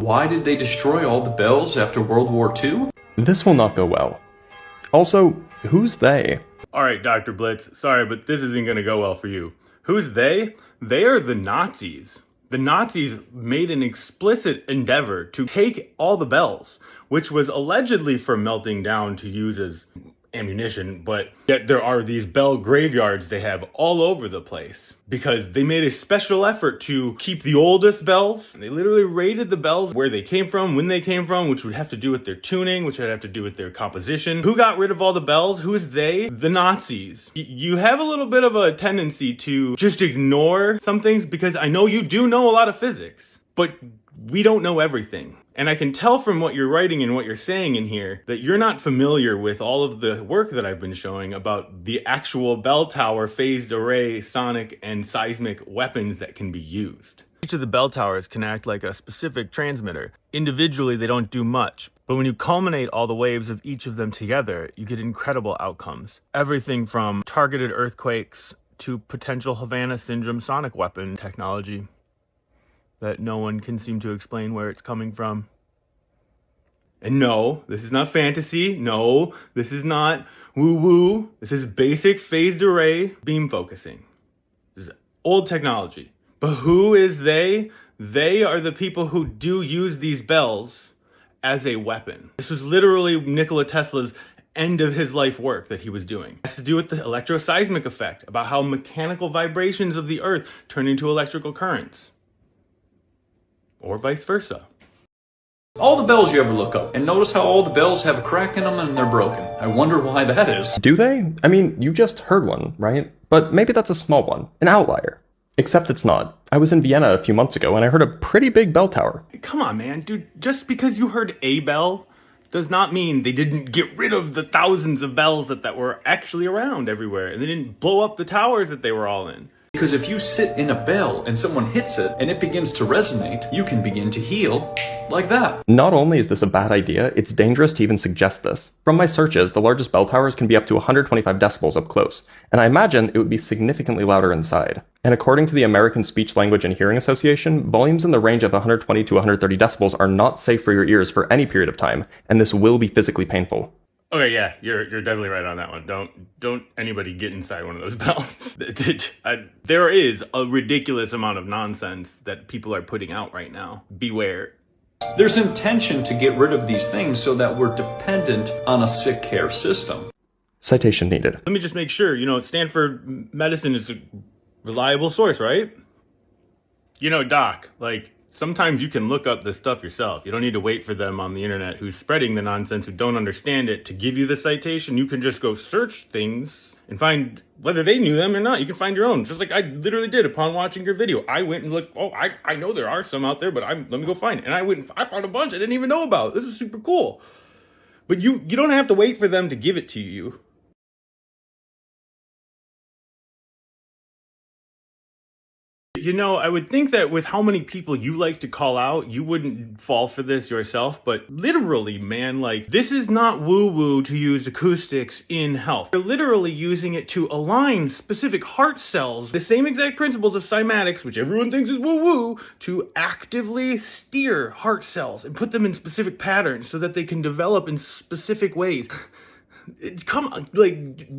Why did they destroy all the bells after World War II? This will not go well. Also, who's they? Alright, Dr. Blitz, sorry, but this isn't gonna go well for you. Who's they? They are the Nazis. The Nazis made an explicit endeavor to take all the bells, which was allegedly for melting down to use as ammunition, but yet there are these bell graveyards they have all over the place because they made a special effort to keep the oldest bells. They literally rated the bells where they came from, when they came from, which would have to do with their tuning, which would have to do with their composition. Who got rid of all the bells? Who is they? The Nazis. You have a little bit of a tendency to just ignore some things because I know you do know a lot of physics, but we don't know everything. And I can tell from what you're writing and what you're saying in here that you're not familiar with all of the work that I've been showing about the actual bell tower, phased array, sonic, and seismic weapons that can be used. Each of the bell towers can act like a specific transmitter. Individually, they don't do much, but when you culminate all the waves of each of them together, you get incredible outcomes. Everything from targeted earthquakes to potential Havana Syndrome sonic weapon technology that no one can seem to explain where it's coming from. And no, this is not fantasy. No, this is not woo-woo. This is basic phased array beam focusing. This is old technology. But who is they? They are the people who do use these bells as a weapon. This was literally Nikola Tesla's end of his life work that he was doing. It has to do with the electroseismic effect, about how mechanical vibrations of the earth turn into electrical currents. Or vice versa. All the bells you ever look up, and notice how all the bells have a crack in them and they're broken. I wonder why that is. Do they? I mean, you just heard one, right? But maybe that's a small one, an outlier. Except it's not. I was in Vienna a few months ago and I heard a pretty big bell tower. Come on, man, dude, just because you heard a bell does not mean they didn't get rid of the thousands of bells that were actually around everywhere, and they didn't blow up the towers that they were all in. Because if you sit in a bell and someone hits it and it begins to resonate, you can begin to heal like that. Not only is this a bad idea, it's dangerous to even suggest this. From my searches, the largest bell towers can be up to 125 decibels up close, and I imagine it would be significantly louder inside. And according to the American Speech, Language, and Hearing Association, volumes in the range of 120 to 130 decibels are not safe for your ears for any period of time, and this will be physically painful. Okay, yeah, you're definitely right on that one. Don't anybody get inside one of those bells. There is a ridiculous amount of nonsense that people are putting out right now. Beware. There's intention to get rid of these things so that we're dependent on a sick care system. Citation needed. Let me just make sure, Stanford Medicine is a reliable source, right? Doc, sometimes you can look up this stuff yourself. You don't need to wait for them on the internet who's spreading the nonsense, who don't understand it, to give you the citation. You can just go search things and find whether they knew them or not. You can find your own, just like I literally did upon watching your video. I went and looked, I know there are some out there, but let me go find it. And I found a bunch I didn't even know about. This is super cool. But you don't have to wait for them to give it to you. I would think that with how many people you like to call out, you wouldn't fall for this yourself, but literally, man, this is not woo-woo to use acoustics in health. They're literally using it to align specific heart cells, the same exact principles of cymatics, which everyone thinks is woo-woo, to actively steer heart cells and put them in specific patterns so that they can develop in specific ways. Come on,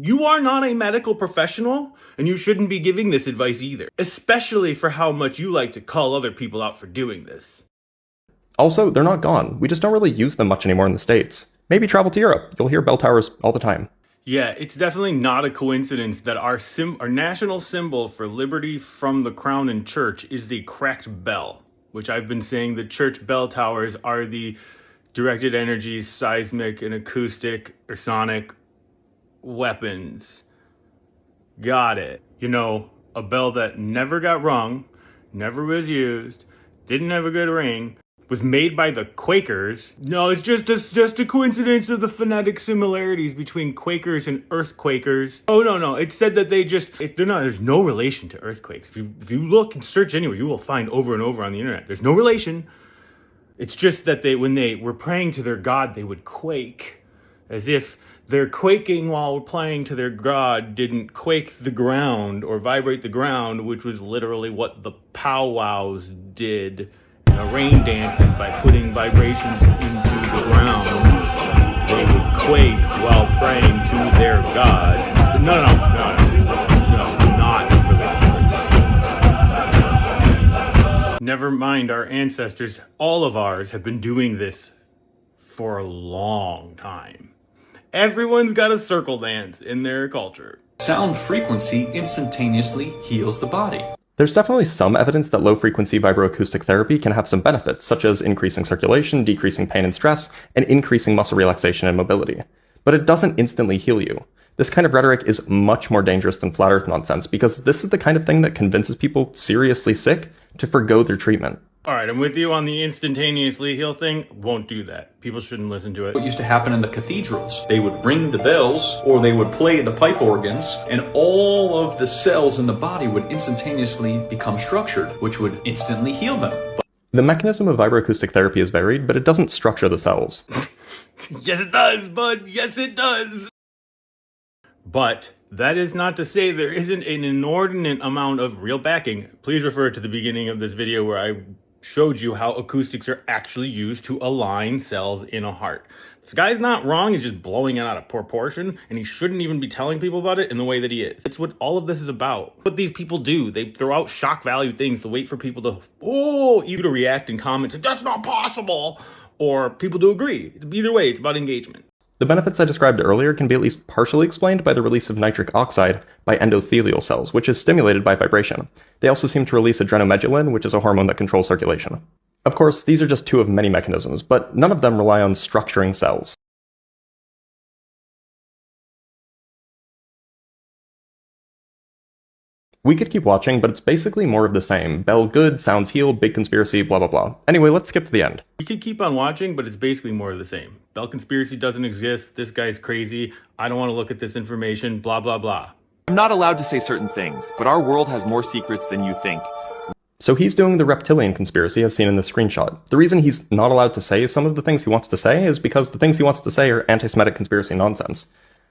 you are not a medical professional, and you shouldn't be giving this advice either, especially for how much you like to call other people out for doing this. Also, they're not gone. We just don't really use them much anymore in the States. Maybe travel to Europe. You'll hear bell towers all the time. Yeah, it's definitely not a coincidence that our national symbol for liberty from the crown and church is the cracked bell, which I've been saying the church bell towers are the directed energy, seismic, and acoustic or sonic weapons. Got it. A bell that never got rung, never was used, didn't have a good ring, was made by the Quakers. No, it's just a coincidence of the phonetic similarities between Quakers and earthquakers. Oh, no. It said that there's no relation to earthquakes. If you look and search anywhere, you will find over and over on the internet. There's no relation. It's just that when they were praying to their god, they would quake, as if their quaking while praying to their god didn't quake the ground or vibrate the ground, which was literally what the powwows did in rain dances by putting vibrations into the ground, they would quake while praying to their gods. No, not related. Never mind our ancestors, all of ours have been doing this for a long time. Everyone's got a circle dance in their culture. Sound frequency instantaneously heals the body. There's definitely some evidence that low-frequency vibroacoustic therapy can have some benefits, such as increasing circulation, decreasing pain and stress, and increasing muscle relaxation and mobility. But it doesn't instantly heal you. This kind of rhetoric is much more dangerous than flat earth nonsense, because this is the kind of thing that convinces people seriously sick to forgo their treatment. Alright, I'm with you on the instantaneously heal thing. Won't do that. People shouldn't listen to it. What used to happen in the cathedrals, they would ring the bells or they would play the pipe organs, and all of the cells in the body would instantaneously become structured, which would instantly heal them. The mechanism of vibroacoustic therapy is varied, but it doesn't structure the cells. Yes, it does, bud. Yes, it does. But that is not to say there isn't an inordinate amount of real backing. Please refer to the beginning of this video where I showed you how acoustics are actually used to align cells in a heart. This guy's not wrong, he's just blowing it out of proportion, and he shouldn't even be telling people about it in the way that he is. It's what all of this is about. What these people do, they throw out shock value things to wait for people to, either react in comments, like, that's not possible, or people to agree. Either way, it's about engagement. The benefits I described earlier can be at least partially explained by the release of nitric oxide by endothelial cells, which is stimulated by vibration. They also seem to release adrenomedulin, which is a hormone that controls circulation. Of course, these are just two of many mechanisms, but none of them rely on structuring cells. We could keep watching, but it's basically more of the same. Bell good, sounds heal, big conspiracy, blah blah blah. Anyway, let's skip to the end. You could keep on watching, but it's basically more of the same. Bell conspiracy doesn't exist, this guy's crazy, I don't want to look at this information, blah blah blah. I'm not allowed to say certain things, but our world has more secrets than you think. So he's doing the reptilian conspiracy as seen in this screenshot. The reason he's not allowed to say some of the things he wants to say is because the things he wants to say are anti-Semitic conspiracy nonsense.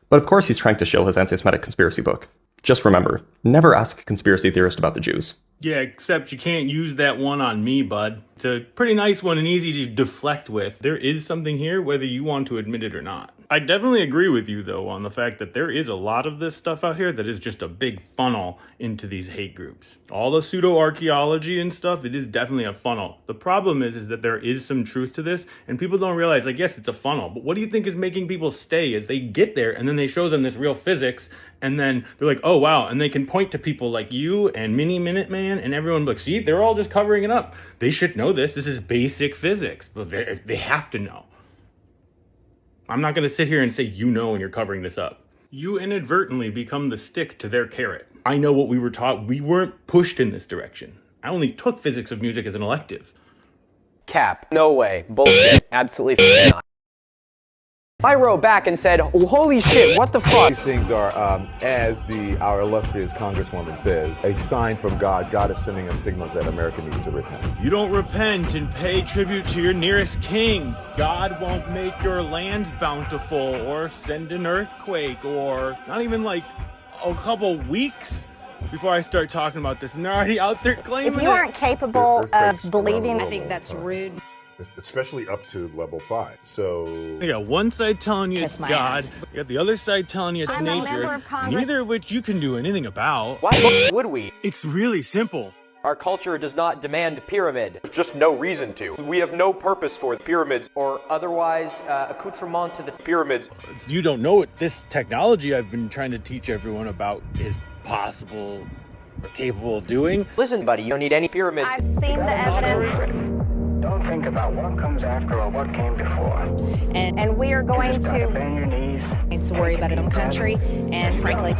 But of course he's trying to shill his anti-Semitic conspiracy book. Just remember, never ask a conspiracy theorist about the Jews. Yeah, except you can't use that one on me, bud. It's a pretty nice one and easy to deflect with. There is something here, whether you want to admit it or not. I definitely agree with you, though, on the fact that there is a lot of this stuff out here that is just a big funnel into these hate groups. All the pseudo-archaeology and stuff, it is definitely a funnel. The problem is that there is some truth to this, and people don't realize, like, yes, it's a funnel, but what do you think is making people stay as they get there, and then they show them this real physics, and then they're like, oh, wow, and they can point to people like you and Mini Minuteman, and everyone like, see, they're all just covering it up. They should know this. This is basic physics, but they have to know. I'm not going to sit here and say you know and you're covering this up. You inadvertently become the stick to their carrot. I know what we were taught. We weren't pushed in this direction. I only took physics of music as an elective. Cap. No way. Bullshit. Absolutely not. I wrote back and said, oh, holy shit, what the fuck? These things are, as our illustrious congresswoman says, a sign from God. God is sending us signals that America needs to repent. You don't repent and pay tribute to your nearest king, God won't make your lands bountiful or send an earthquake or not even like a couple weeks before I start talking about this, and they're already out there claiming If you aren't capable of believing, I think that's rude. Especially up to level 5. So you got one side telling you it's Kiss my God, ass. you got the other side telling you it's I'm a member nature, of Congress. neither of which you can do anything about. Why would we? It's really simple. Our culture does not demand pyramid. There's just no reason to. We have no purpose for the pyramids or otherwise accoutrement to the pyramids. You don't know what this technology I've been trying to teach everyone about is possible or capable of doing. Listen, buddy, you don't need any pyramids. I've seen the evidence, Don't think about what comes after or what came before. and we are going Just gotta to bend your knees. Need to worry about our own country, and frankly,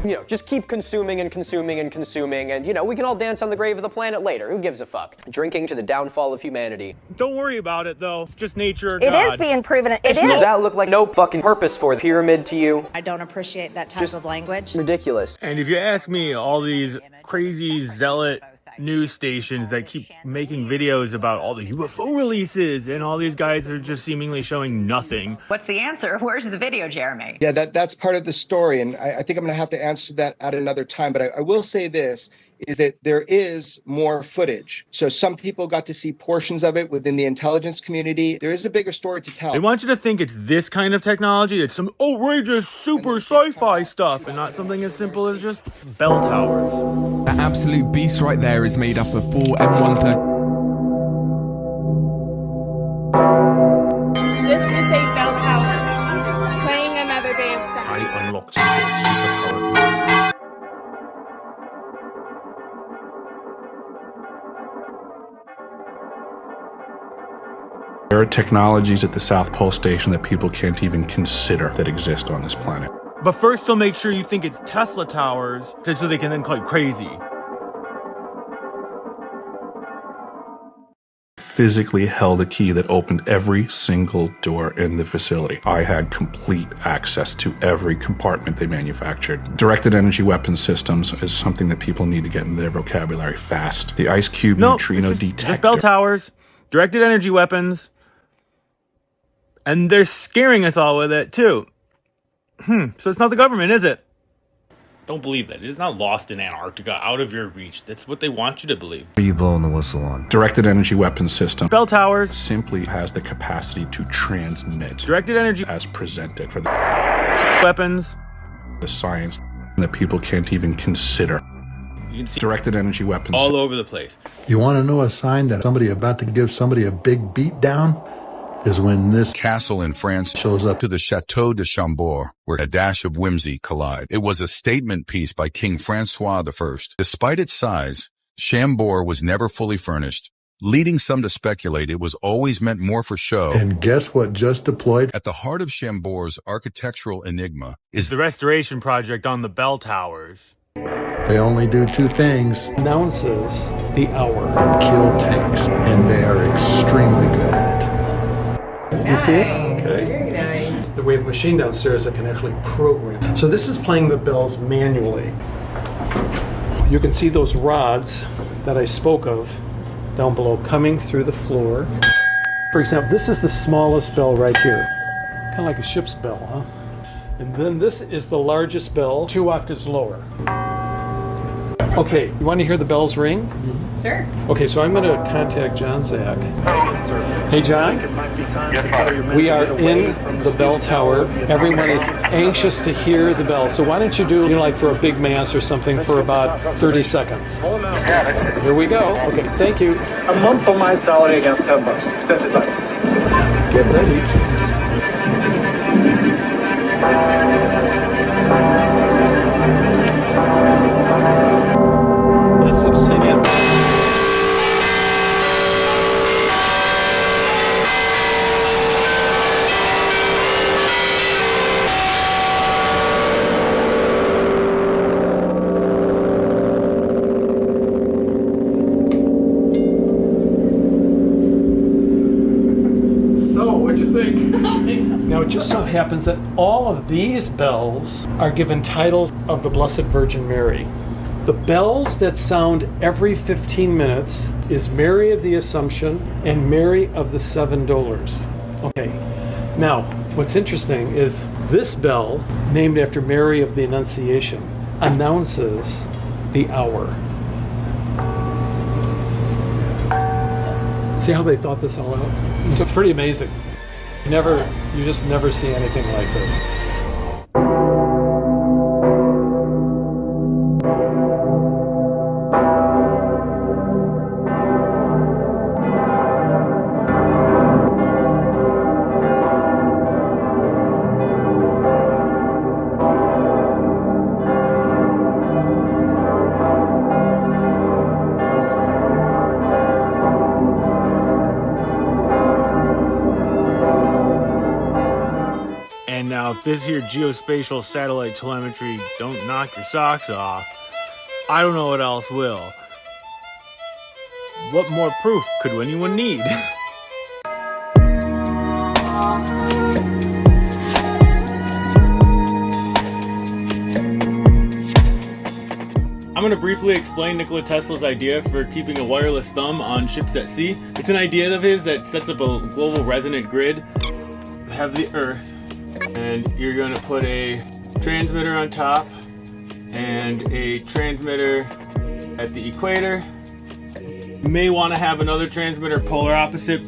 You know, just keep consuming and consuming and consuming, and, you know, we can all dance on the grave of the planet later. Who gives a fuck? Drinking to the downfall of humanity. Don't worry about it though. It's just nature or It God. is being proven. It Does is. that look like no fucking purpose for the pyramid to you? I don't appreciate that type of language. Ridiculous. And if you ask me, all these crazy zealot news stations that keep making videos about all the UFO releases and all these guys are just seemingly showing nothing. What's the answer? Where's the video, Jeremy? Yeah, that's part of the story, and I think I'm going to have to answer that at another time. But I will say this. is that there is more footage. So some people got to see portions of it within the intelligence community. There is a bigger story to tell. They want you to think it's this kind of technology. It's some outrageous super sci-fi stuff and not something as simple as just bell towers. That absolute beast right there is made up of 4 M130. This is a bell tower. Playing another day of summer. I unlocked some sort of superpower. There are technologies at the South Pole Station that people can't even consider that exist on this planet. But first they'll make sure you think it's Tesla towers so they can then call you crazy. Physically held a key that opened every single door in the facility. I had complete access to every compartment they manufactured. Directed energy weapon systems is something that people need to get in their vocabulary fast. The ice cube neutrino detector. Just bell towers, directed energy weapons, and they're scaring us all with it too. So it's not the government, is it? Don't believe that. It is not lost in Antarctica, out of your reach. That's what they want you to believe. What are you blowing the whistle on? Directed energy weapon system. Bell towers. Simply has the capacity to transmit. Directed energy. As presented for the weapons. The science that people can't even consider. You can see directed energy weapons. All over the place. You want to know a sign that somebody about to give somebody a big beat down? Is when this castle in France shows up to the Chateau de Chambord, where a dash of whimsy collide. It was a statement piece by King Francois I. Despite its size, Chambord was never fully furnished, leading some to speculate it was always meant more for show. And guess what just deployed? At the heart of Chambord's architectural enigma is the restoration project on the bell towers. They only do 2 things. Announces the hour. Kill tanks, and they are extremely good at it. You see it? Okay. Very nice. We have a machine downstairs that can actually program. So this is playing the bells manually. You can see those rods that I spoke of down below coming through the floor. For example, this is the smallest bell right here. Kind of like a ship's bell, huh? And then this is the largest bell, 2 octaves lower. Okay, you want to hear the bells ring? Sure. Okay, so I'm going to contact John Zach. Hey, John. We are in the bell tower. Everyone is anxious to hear the bell. So why don't you do, like for a big mass or something for about 30 seconds. Here we go. Okay, thank you. A month for my salary against $10. Says it nice. Get ready, Jesus. Let's obsidian. So, what'd you think? Now, it just so happens that all of these bells are given titles of the Blessed Virgin Mary. The bells that sound every 15 minutes is Mary of the Assumption and Mary of the 7 Dolours. Okay, now what's interesting is this bell, named after Mary of the Annunciation, announces the hour. See how they thought this all out? So it's pretty amazing. You just never see anything like this. Now, if this here geospatial satellite telemetry don't knock your socks off, I don't know what else will. What more proof could anyone need? I'm going to briefly explain Nikola Tesla's idea for keeping a wireless thumb on ships at sea. It's an idea of his that sets up a global resonant grid. Have the Earth, and you're going to put a transmitter on top and a transmitter at the equator. You may want to have another transmitter polar opposite, but